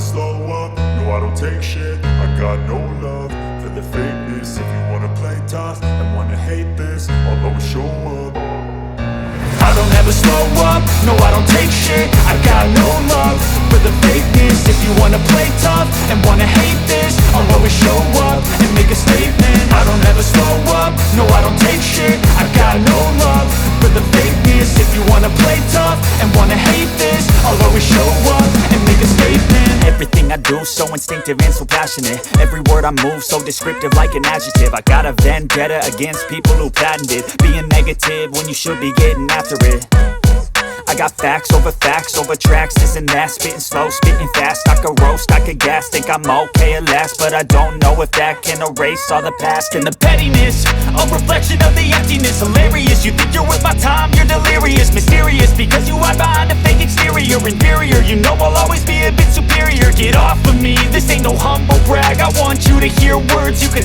slow up, no I don't take shit. I got no love for the fakeness. If you wanna play tough and wanna hate this, I'll always show up. I don't ever slow up, no I don't take shit. I got no love for the fakeness. If you wanna play tough and wanna hate this, I'll always show up and make a statement. I don't ever slow up, no I don't take shit. I got no love for the fakeness. If you wanna play tough and wanna hate this, I'll always show up and make a statement. Everything I do so instinctive and so passionate. Every word I move so descriptive like an adjective. I got a vendetta against people who patented being negative when you should be getting after it. I got facts over tracks, this and that. Spitting slow, spitting fast. I could roast, I could gas. Think I'm okay at last, but I don't know if that can erase all the past. And the pettiness, a reflection of the emptiness. Hilarious, you think you're worth my time, you're delirious. Mysterious, because you hide behind a fake exterior. Inferior, you know I'll always be a bit superior. Get off of me, this ain't no humble brag. I want you to hear words you can